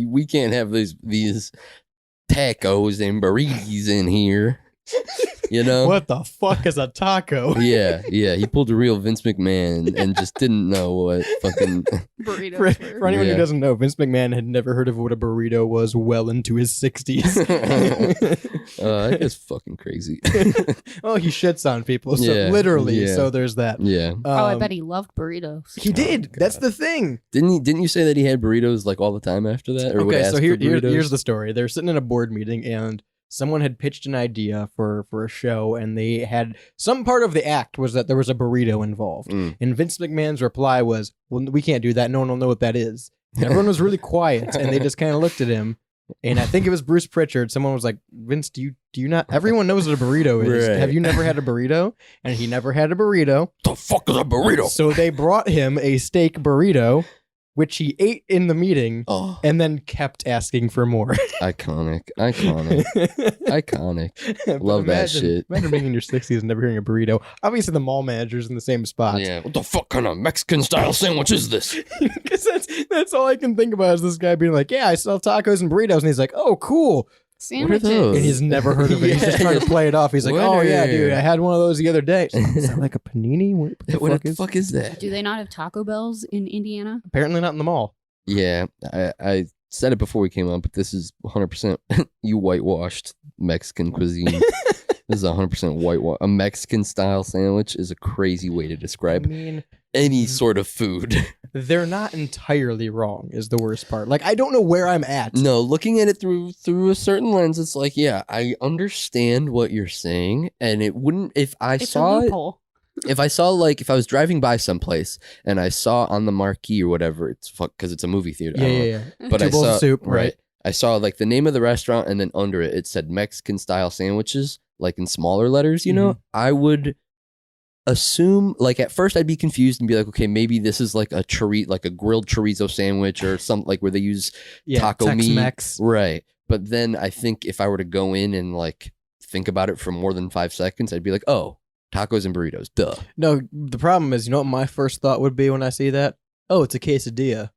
We can't have these tacos and burritos in here. You know? What the fuck is a taco? Yeah. He pulled a real Vince McMahon and just didn't know what fucking. Burritos For were. anyone Yeah. who doesn't know, Vince McMahon had never heard of what a burrito was well into his 60s. That is fucking crazy. Oh, he shits on people. So Yeah, literally. yeah. So there's that. Yeah. Oh, I Um, bet he loved burritos. he did. That's the thing. Didn't you say that he had burritos like all the time after that? Or would Okay, ask so for burritos? here's the story. They're sitting in a board meeting and someone had pitched an idea for a show, and they had some part of the act was that there was a burrito involved. Mm. And Vince McMahon's reply was, "Well, we can't do that. No one will know what that is." And everyone was really quiet, and they just kind of looked at him. And I think it was Bruce Pritchard. Someone was like, "Vince, do you not? Everyone knows what a burrito is. Right. Have you never had a burrito?" And he never had a burrito. The fuck is a burrito? So they brought him a steak burrito, which he ate in the meeting, Oh, and then kept asking for more. iconic. But Love that shit. Imagine being in your 60s and never hearing a burrito. Obviously, the mall manager's in the same spot. Yeah. What the fuck kind of Mexican style sandwich is this? Because that's all I can think about is this guy being like, "Yeah, I sell tacos and burritos," and he's like, "Oh, cool." Sandwiches. those? And he's never heard of it. He's just trying to play it off. He's like, What "Oh yeah, are- dude, I had one of those the other day." Is that like a panini? What the fuck is? is that? Do they not have Taco Bells in Indiana? Apparently not in the mall. Yeah, I said it before we came on, but this is 100% you whitewashed Mexican cuisine. This is 100% whitewash. A Mexican style sandwich is a crazy way to I describe mean, any sort of food. they're not entirely wrong. Is the worst part. Like, I don't know where I'm at. No, looking at it through a certain lens, it's like, yeah, I understand what you're saying, and it wouldn't if I It's a saw it. loophole. If I saw if I was driving by someplace and I saw on the marquee or whatever, it's because it's a movie theater. I don't know. Yeah. But Two I bowls of saw soup, right. I saw like the name of the restaurant, and then under it, it said Mexican style sandwiches, like in smaller letters. You know, I would assume like at first I'd be confused and be like, okay, maybe this is like a like a grilled chorizo sandwich or something like where they use taco meat, Tex-Mex. right? But then I think if I were to go in and like think about it for more than 5 seconds, I'd be like, oh, tacos and burritos, duh. No, the problem is, you know what my first thought would be when I see that? Oh, it's a quesadilla.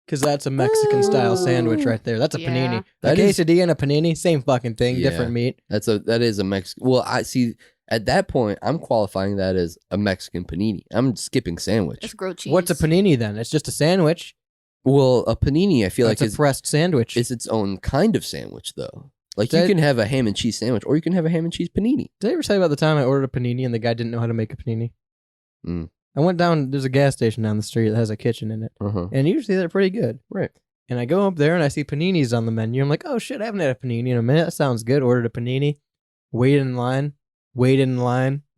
Because that's a Mexican style sandwich right there. That's a Yeah. panini. A That is- quesadilla and a panini, same fucking thing, Yeah. different meat. That is a Mexican. Well, I see. At that point, I'm qualifying that as a Mexican panini. I'm skipping sandwich. It's grilled cheese. What's a panini then? It's just a sandwich. Well, a panini, I feel That's like a pressed sandwich. it's its own kind of sandwich, though. Like That- you can have a ham and cheese sandwich, or you can have a ham and cheese panini. Did I ever tell you about the time I ordered a panini and the guy didn't know how to make a panini? Mm. I went down, there's a gas station down the street that has a kitchen in it. Uh-huh. And usually they're pretty good. Right. And I go up there and I see paninis on the menu. I'm like, oh shit, I haven't had a panini in a minute. That sounds good. Ordered a panini. Waited in line.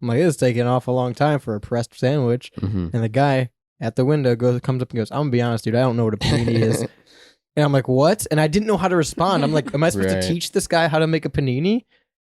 I'm like, this is taking off a long time for a pressed sandwich. Mhm. And the guy at the window comes up and goes, I'm gonna be honest, dude, I don't know what a panini is. And I'm like, what? And I didn't know how to respond. I'm like, am I supposed Right. to teach this guy how to make a panini?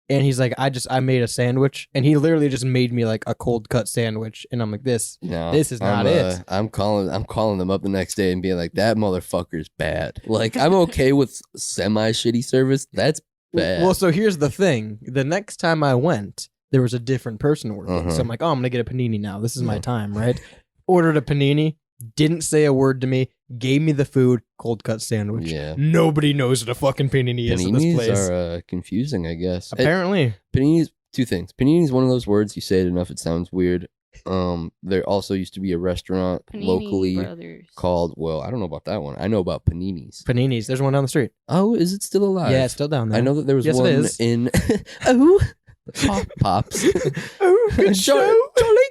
And he's like, I made a sandwich. And he literally just made me like a cold cut sandwich. And I'm like, this No, This is not it. I'm calling them up the next day and being like, that motherfucker's bad. Like I'm okay with semi shitty service. That's bad. Well, so here's the thing. The next time I went, there was a different person working. Uh-huh. So I'm like, oh, I'm going to get a panini now. This is my Yeah. time, right? Ordered a panini, didn't say a word to me, gave me the food, cold cut sandwich. Yeah. Nobody knows what a fucking panini is in this Paninis place. are confusing, I guess. Apparently. Paninis, two things. Panini is one of those words, you say it enough, it sounds weird. There also used to be a restaurant Panini locally Brothers. called, well, I don't know about that one. I know about Paninis. Paninis. There's one down the street. Oh, is it still alive? Yeah, it's still down there. I know that there was Yes, it one is. in oh Pops. Oh, good Jolly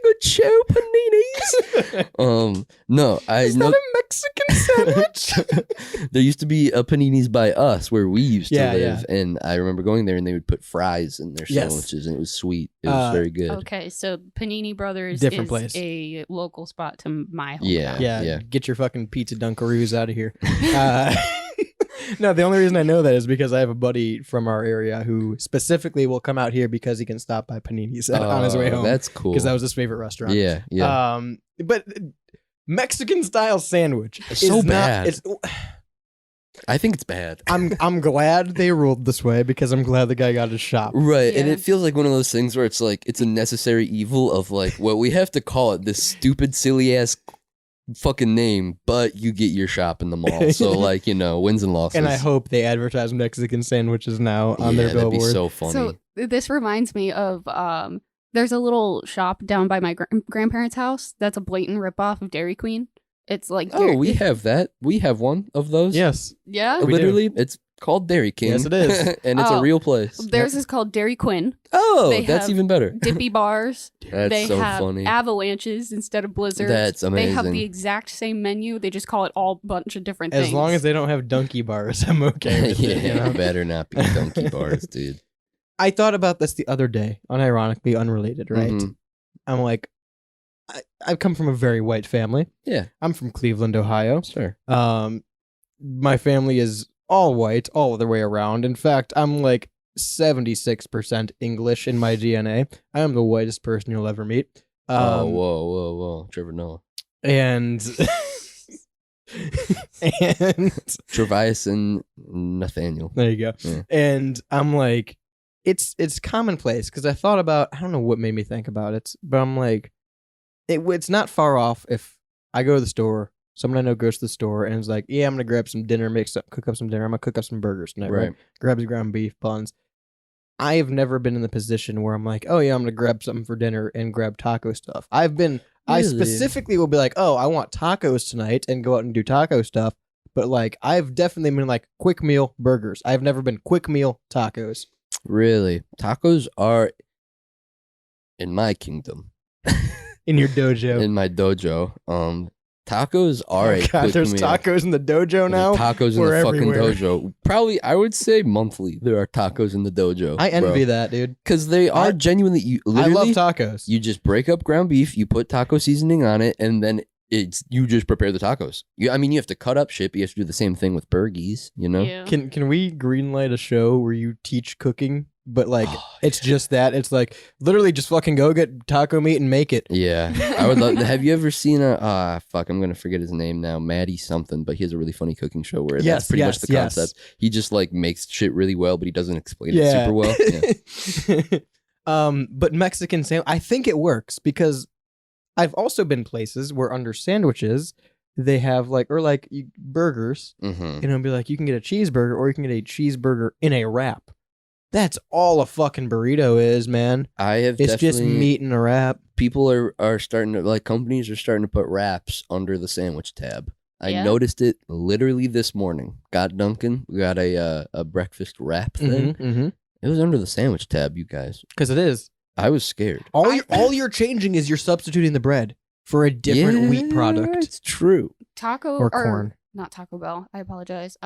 good show, Paninis. No, I Is know that a Mexican sandwich? there used to be a Paninis by us where we used to Yeah, live, and I remember going there and they would put fries in their Yes. sandwiches, and it was sweet. It was very good. Okay, so Panini Brothers Different is place. a local spot to my hometown. Yeah. Yeah, get your fucking pizza Dunkaroos out of here. No, the only reason I know that is because I have a buddy from our area who specifically will come out here because he can stop by Panini's on his way home. That's cool. Because that was his favorite restaurant. Yeah, yeah. But Mexican style sandwich It's is so not- bad. it's- I think it's bad. I'm glad they ruled this way because I'm glad the guy got his shop. Right, and Yeah. it feels like one of those things where it's like it's a necessary evil of like, well, we have to call it this stupid, silly ass fucking name, but you get your shop in the mall. So like, wins and losses. And I hope they advertise Mexican sandwiches now on their that'd be billboard. so funny. So this reminds me of there's a little shop down by my grandparents' house that's a blatant ripoff of Dairy Queen. It's like we have that. We have one of those. Yes. yeah. we do. Literally, it's called Dairy King. Yes, it is. And it's a Oh. real place. Theirs is called Dairy Quinn. Oh, They that's have even better. Dippy bars. That's They so have funny. avalanches instead of blizzards. That's They have amazing. the exact same menu. They just call it all bunch of different As things. long as they don't have donkey bars, I'm okay with it. Yeah, better not be donkey bars, dude. I thought about this the other day, unironically unrelated, right? Mhm. I'm like, I've come from a very white family. Yeah, I'm from Cleveland, Ohio. sure. My family is all white, all the way around. In fact, I'm like 76% English in my DNA. I am the whitest person you'll ever meet. Whoa. Trevor Noah. And and Travias and Nathaniel. there you go. Yeah. And I'm like, it's commonplace because I thought about, I don't know what made me think about it, but I'm like, it's not far off if I go to the store, someone I know goes to the store and is like, yeah, I'm gonna grab some dinner, cook up some dinner. I'm gonna cook up some burgers tonight, right? Grabs ground beef, buns. I have never been in the position where I'm like, oh yeah, I'm gonna grab something for dinner and grab taco stuff. I Really? specifically will be like, oh, I want tacos tonight and go out and do taco stuff. But like, I've definitely been like quick meal burgers. I've never been quick meal tacos. Really? Tacos are in my kingdom. In your dojo. In my dojo. Tacos are a God, quick there's meal. tacos in the dojo now. There's tacos in We're the fucking everywhere. dojo. Probably, I would say monthly. There are tacos in the dojo. I envy that, dude. because they are genuinely. You I literally, love tacos. You just break up ground beef, you put taco seasoning on it, and then you just prepare the tacos. You have to cut up shit, but you have to do the same thing with burgies. Yeah. Can we greenlight a show where you teach cooking, but like it's just that it's like literally just fucking go get taco meat and make it. Yeah, I would love. Have you ever seen I'm gonna forget his name now, Maddie something, but he has a really funny cooking show where that's pretty much the concept. He just like makes shit really well, but he doesn't explain it super well. Yeah. But Mexican sandwich, I think it works because I've also been places where under sandwiches they have burgers, Mhm. and it'll be like you can get a cheeseburger or you can get a cheeseburger in a wrap. That's all a fucking burrito is, man. I have. It's just definitely- meat in a wrap. People are starting to companies are starting to put wraps under the sandwich tab. I Yeah. noticed it literally this morning. Got Dunkin', we got a breakfast wrap thing. Mm-hmm. It was under the sandwich tab, you guys. Because it is. I was scared. All you're changing is you're substituting the bread for a different wheat product. It's true. Taco Or corn. Not Taco Bell. I apologize.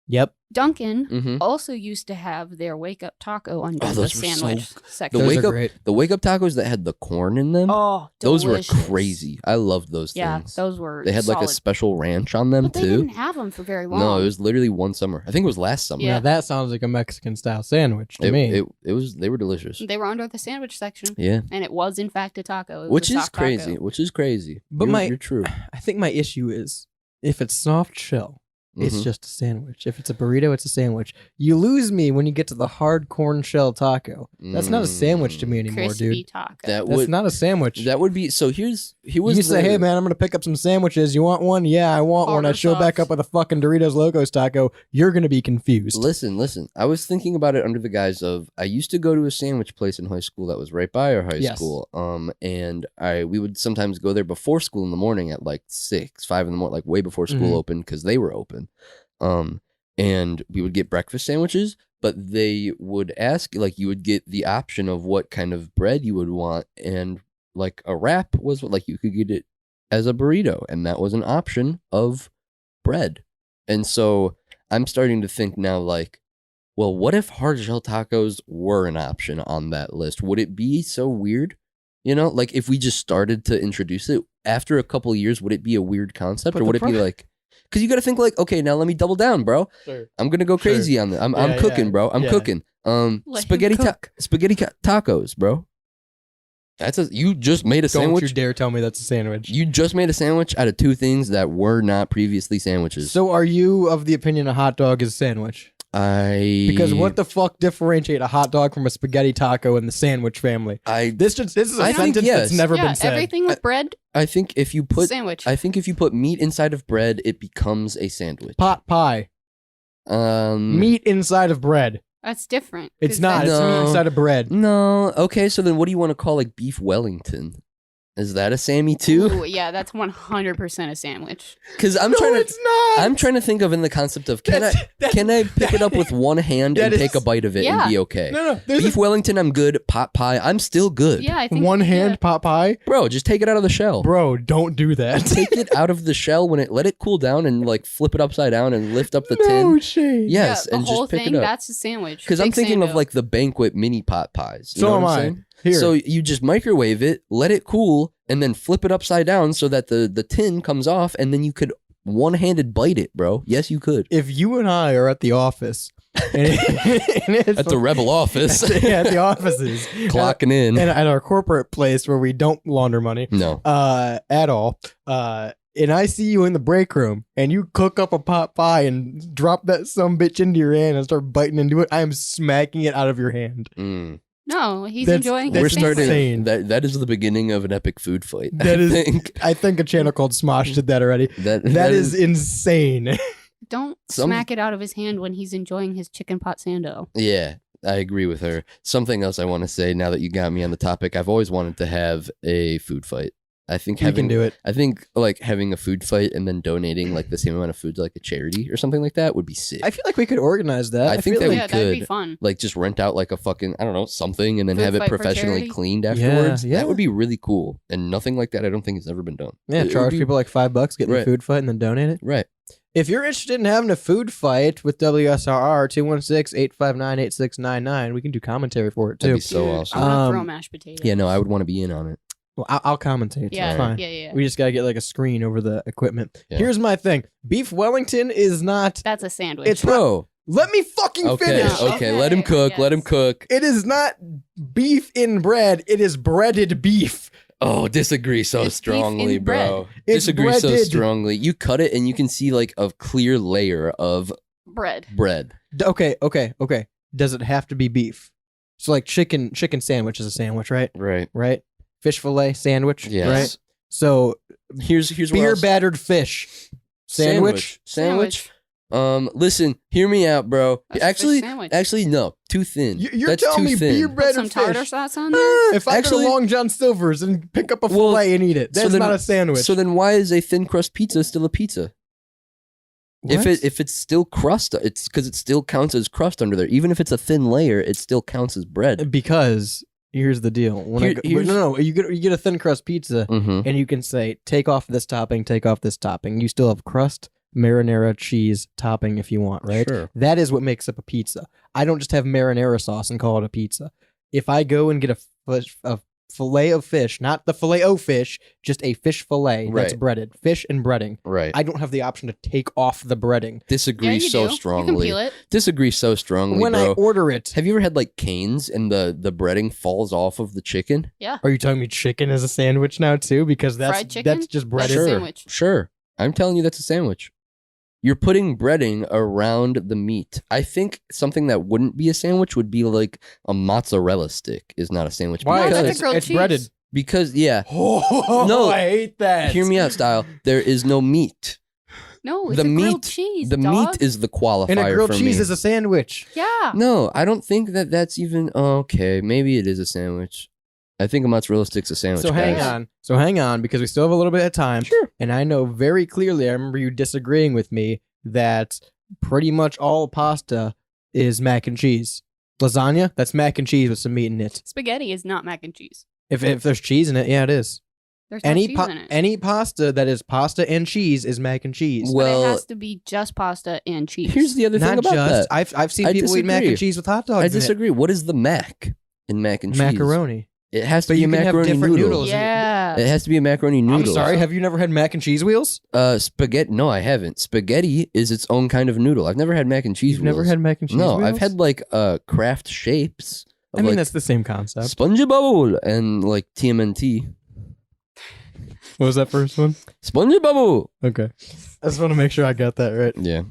Yep. Dunkin' Mhm. also used to have their wake up taco under Oh, the those were so sandwich good. section. The Those wake are up great. the wake up tacos that had the corn in them. Oh, those delicious. were crazy. I loved those Yeah, things. those were. They had like a solid. special ranch on them But they too. didn't have them for very long. No, it was literally one summer. I think it was last summer. Yeah. Now that sounds like a Mexican style sandwich to me. It was. They were delicious. They were under the sandwich section. Yeah. And it was in fact a taco. It was Which a is soft crazy. taco. Which is crazy. But You're true. I think my issue is if it's soft shell, it's Mhm. just a sandwich. If it's a burrito, it's a sandwich. You lose me when you get to the hard corn shell taco. That's not a sandwich to me anymore, Crispy dude. taco. That's not a sandwich. That would be. So he was. You say, hey man, I'm gonna pick up some sandwiches. You want one? Yeah, I want one. I Harder show back sauce. up with a fucking Doritos Locos taco. You're gonna be confused. Listen. I was thinking about it under the guise of I used to go to a sandwich place in high school that was right by our high Yes. school. And we would sometimes go there before school in the morning at like 5 in the morning, like way before school Mhm. opened because they were open. And we would get breakfast sandwiches, but they would ask you would get the option of what kind of bread you would want, and like a wrap was like you could get it as a burrito, and that was an option of bread. And so I'm starting to think now, well, what if hard shell tacos were an option on that list? Would it be so weird? If we just started to introduce it after a couple of years, would it be a weird concept, But or would the it be like? Because you got to think okay, now let me double down, bro. Sure. I'm gonna go crazy on this. I'm Yeah, cooking, yeah, bro. I'm yeah. cooking. Let him Spaghetti cook. tacos, bro. You just made a Don't sandwich. you dare tell me that's a sandwich. You just made a sandwich out of two things that were not previously sandwiches. So are you of the opinion a hot dog is a sandwich? Because what the fuck differentiate a hot dog from a spaghetti taco in the sandwich family? This is a I think sentence that's never been said. Everything with bread, I think if you put sandwich. I think if you put meat inside of bread, it becomes a sandwich. Pot pie. Meat inside of bread. That's different. It's not. It's meat inside of bread. No. Okay, so then what do you want to call like beef Wellington? Is that a Sammy too? Ooh, yeah, that's 100% a sandwich. Because I'm trying to think of in the concept of can I pick it up with one hand and take a bite of it and be okay? No. Beef Wellington, I'm good. Pot pie, I'm still good. Yeah, I think one hand pot pie. Bro, just take it out of the shell. Bro, don't do that. Take it out of the shell let it cool down and like flip it upside down and lift up the tin. No shade. Yes, the and whole just pick thing, it up. That's a sandwich. Because I'm Big thinking of sando. like the banquet mini pot pies. You So know am what I'm I. saying? Here. So you just microwave it, let it cool, and then flip it upside down so that the tin comes off, and then you could one-handed bite it, bro. Yes, you could. If you and I are at the office, and it's At the rebel office. at the offices, Clocking in. and at our corporate place where we don't launder money, No. at all, and I see you in the break room, and you cook up a pot pie and drop that sumbitch into your hand and start biting into it, I am smacking it out of your hand. No, he's That's- enjoying that's We're his sandwich. starting. insane. That is the beginning of an epic food fight. That is- I think I think a channel called Smosh did that already. that is insane. Don't Some- smack it out of his hand when he's enjoying his chicken pot sando. Yeah, I agree with her. Something else I want to say now that you got me on the topic. I've always wanted to have a food fight. I think You can do it. I think like having a food fight and then donating like the same amount of food to like a charity or something like that would be sick. I feel like we could organize that. I think feel that we Yeah, that'd be could. fun. Like just rent out like a fucking I don't know something and then Food have it fight for professionally charity? cleaned afterwards. yeah. That would be really cool. And nothing like that I don't think has ever been done. Yeah, It would charge be- people like $5, get in a Right. food fight, and then donate it. Right. If you're interested in having a food fight with WSRR 216-859-8699, we can do commentary for it That'd too. be so Dude, awesome. I want to throw Um, mashed potatoes. Yeah, no, I would want to be in on it. Well, I'll commentate. Yeah, It's fine. yeah. We just gotta get like a screen over the equipment. Yeah. Here's my thing: Beef Wellington is not. That's a sandwich. It's not. Bro. Let me fucking Okay, finish. okay, let him cook, let him Yes. cook. It is not beef in bread. It is breaded beef. Oh, disagree so It's beef strongly, in bro. bread. It's Disagree so breaded. strongly. You cut it and you can see like a clear layer of bread. bread. Okay. Does it have to be beef? So like chicken sandwich is a sandwich, right? Right. Right. Fish fillet sandwich. Yes. Right. So Here's what beer else- battered fish sandwich. Sandwich. Listen, hear me out, bro. That's a fish sandwich. Actually, no, too thin. You're That's telling too me thin. beer Put bread some and tartar fish. sauce on there. If I Actually- go to Long John Silver's and pick up a Well, fillet and eat it, so that's then- not a sandwich. So then, why is a thin crust pizza still a pizza? What? If it's still crust, it's because it still counts as crust under there. Even if it's a thin layer, it still counts as bread. Because here's the deal. When I Here- go, here's- no, you get a thin crust pizza, Mm-hmm. and you can say take off this topping, take off this topping. You still have crust, marinara, cheese, topping if you want, right? Sure. That is what makes up a pizza. I don't just have marinara sauce and call it a pizza. If I go and get a fillet of fish, not the filet o fish, just a fish fillet that's Right. breaded, fish and breading. Right. I don't have the option to take off the breading Disagree Yeah, you so do. strongly. You can peel it. Disagree so strongly, when bro. I order it. Have you ever had like canes and the breading falls off of the chicken? Yeah. Are you telling me chicken is a sandwich now too? Because that's Fried chicken? that's just That's breaded. a sandwich. Sure. I'm telling you that's a sandwich. You're putting breading around the meat. I think something that wouldn't be a sandwich would be like a mozzarella stick is not a sandwich. Why? No, Because, that's a grilled it's cheese. breaded. because yeah. Oh, No. I hate that. Hear me out, style. There is no meat. No, it's The a grilled meat- cheese. The dog. meat is the qualifier And a grilled for cheese me. is a sandwich. Yeah. No, I don't think that's even okay. Maybe it is a sandwich. I think a mozzarella stick's a sandwich. So hang guys. on, because we still have a little bit of time. Sure. And I know very clearly, I remember you disagreeing with me that pretty much all pasta is mac and cheese. Lasagna, that's mac and cheese with some meat in it. Spaghetti is not mac and cheese. If there's cheese in it, yeah, it is. There's no Any cheese in it. any pasta that is pasta and cheese is mac and cheese. But it Well, has to be just pasta and cheese. here's the other thing Not about just. that. I've seen I people eat mac disagree. and cheese with hot dogs. I in it. disagree. What is the mac in mac and cheese? Macaroni. It has to But be you a can have macaroni different noodle. noodles. Yeah. It has to be a macaroni I'm noodle. sorry, have you never had mac and cheese wheels? Spaghetti. No, I haven't. Spaghetti is its own kind of noodle. I've never had mac and cheese. You've never wheels. had mac and cheese No, wheels? I've had like craft shapes. Of I mean, like that's the same concept. SpongeBob and like TMNT. What was that first one? SpongeBob. Okay. I just want to make sure I got that right. Yeah.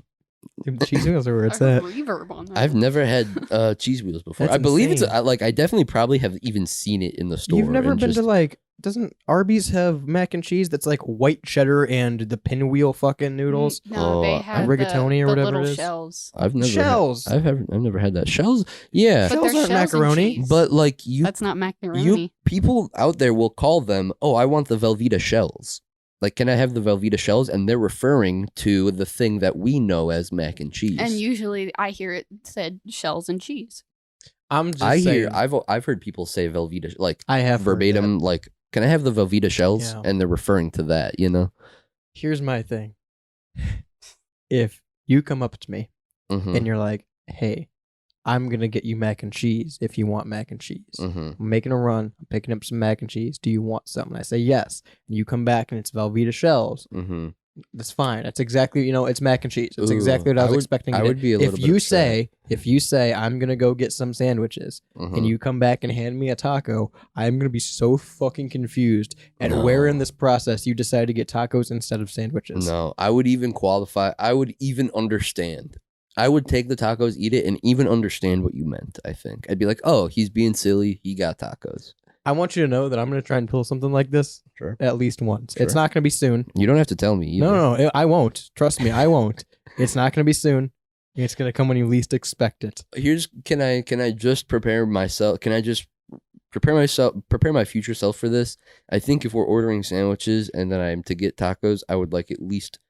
The cheese wheels are where it's I at. heard reverb on that. I've never had cheese wheels before. That's I believe insane. I definitely probably have even seen it in the store. You've never and been just- to like, doesn't Arby's have mac and cheese that's like white cheddar and the pinwheel fucking noodles? No, they Oh, had rigatoni or the whatever it little is? shells. I've never Shells. I've never had that. Shells, yeah. But Shells they're aren't shells and macaroni. cheese. But like you That's not macaroni. people out there will call them, "Oh, I want the Velveeta shells." Like, can I have the Velveeta shells? And they're referring to the thing that we know as mac and cheese. And usually I hear it said shells and cheese. I'm just I saying. hear I've heard people say Velveeta like I have heard verbatim that. like, "Can I have the Velveeta shells?" Yeah. And they're referring to that, you know. Here's my thing. If you come up to me Mhm. and you're like, "Hey, I'm gonna get you mac and cheese if you want mac and cheese. Mhm. I'm making a run. I'm picking up some mac and cheese. Do you want some?" And I say yes. And you come back and it's Velveeta shells. Mhm. That's fine. That's exactly, it's mac and cheese. It's Ooh, exactly what I was I would- expecting. I to would get. be a little if bit you upset. if you say I'm gonna go get some sandwiches Mhm. and you come back and hand me a taco, I'm gonna be so fucking confused at where in this process you decided to get tacos instead of sandwiches. No, I would even qualify. I would even understand. I would take the tacos, eat it, and even understand what you meant, I think. I'd be like, "Oh, he's being silly. He got tacos." I want you to know that I'm gonna try and pull something like this Sure. at least once. It's Sure. not gonna be soon. You don't have to tell me either. No, I won't. Trust me, I won't. It's not gonna be soon. It's gonna come when you least expect it. Can I just prepare myself? Can I just prepare my future self for this? I think if we're ordering sandwiches and then I'm to get tacos, I would like at least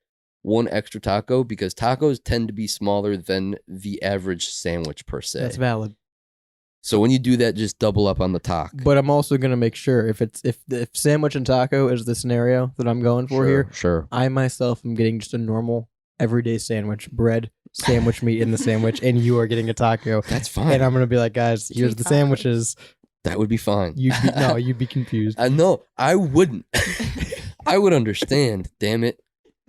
one extra taco because tacos tend to be smaller than the average sandwich per se. That's valid. So when you do that, just double up on the taco. But I'm also gonna make sure if sandwich and taco is the scenario that I'm going for here, Sure. I myself am getting just a normal everyday sandwich, bread, sandwich meat in the sandwich, and you are getting a taco. That's fine. And I'm gonna be like, guys, here's Two the tacos. sandwiches. That would be fine. You'd be confused. No, I wouldn't. I would understand. Damn it.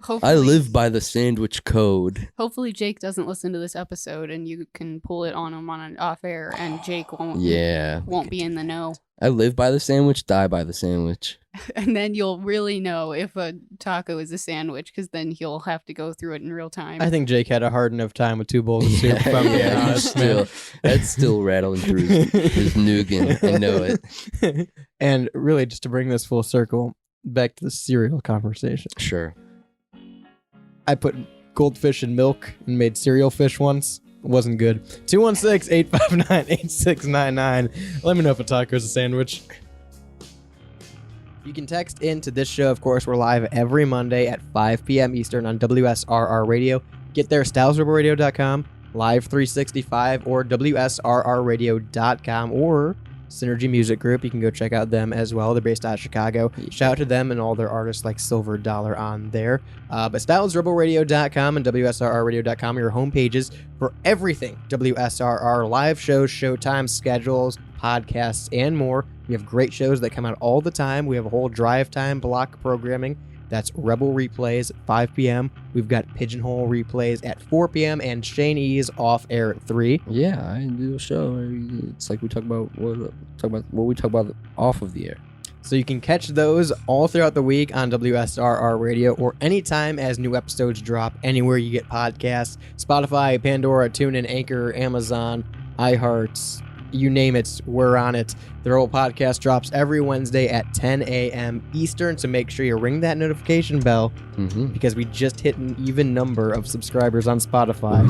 Hopefully, I live by the sandwich code. Hopefully Jake doesn't listen to this episode and you can pull it on him on an off air and Jake won't Yeah. be in the know. I live by the sandwich, die by the sandwich. And then you'll really know if a taco is a sandwich because then he'll have to go through it in real time. I think Jake had a hard enough time with 2 bowls of soup. If I'm being Yeah, honest, man. that's still rattling through his noggin. I know it. And really, just to bring this full circle back to the cereal conversation, Sure. I put goldfish in milk and made cereal fish once. It wasn't good. 216-859-8699. Let me know if a taco is a sandwich. You can text into this show. Of course, we're live every Monday at 5 p.m. Eastern on WSRR Radio. Get there, stylesrebelradio.com, Live 365, or WSRRradio.com, or Synergy Music Group. You can go check out them as well. They're based out of Chicago. Shout out to them and all their artists like Silver Dollar on there. But stylesrebelradio.com and WSRRradio.com are your home pages for everything WSRR, live shows, showtime, schedules, podcasts, and more. We have great shows that come out all the time. We have a whole drive time block programming. That's Rebel Replays at 5 p.m. We've got Pigeonhole Replays at 4 p.m. and Shane E's off air at 3. Yeah, I do a show. It's like we talk about what we talk about off of the air. So you can catch those all throughout the week on WSRR Radio or anytime as new episodes drop anywhere you get podcasts. Spotify, Pandora, TuneIn, Anchor, Amazon, iHeart, you name it, we're on it. Their old podcast drops every Wednesday at 10 a.m. Eastern, so make sure you ring that notification bell because we just hit an even number of subscribers on Spotify.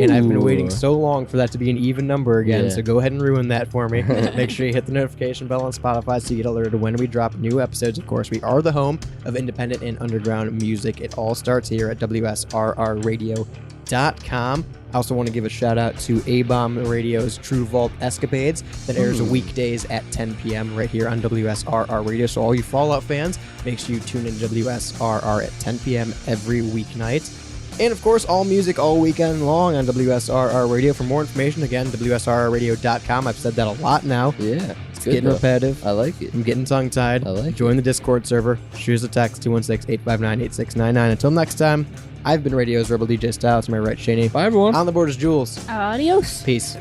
And I've been waiting so long for that to be an even number again, Yeah. so go ahead and ruin that for me. Make sure you hit the notification bell on Spotify so you get alerted when we drop new episodes. Of course, we are the home of independent and underground music. It all starts here at WSRRradio.com. I also want to give a shout out to A-Bomb Radio's True Vault Escapades that airs weekdays at 10 p.m. right here on WSRR Radio. So all you Fallout fans, make sure you tune in to WSRR at 10 p.m. every weeknight. And of course, all music all weekend long on WSRR Radio. For more information, again, WSRRradio.com. I've said that a lot now. Yeah, It's getting repetitive. I like it. I'm getting tongue-tied. I like it. Join the Discord server. Shoot us a text, 216-859-8699. Until next time, I've been Radio's Rebel DJ Styles. To my right, Shaney. Bye, everyone. On the board is Jules. Adios. Peace.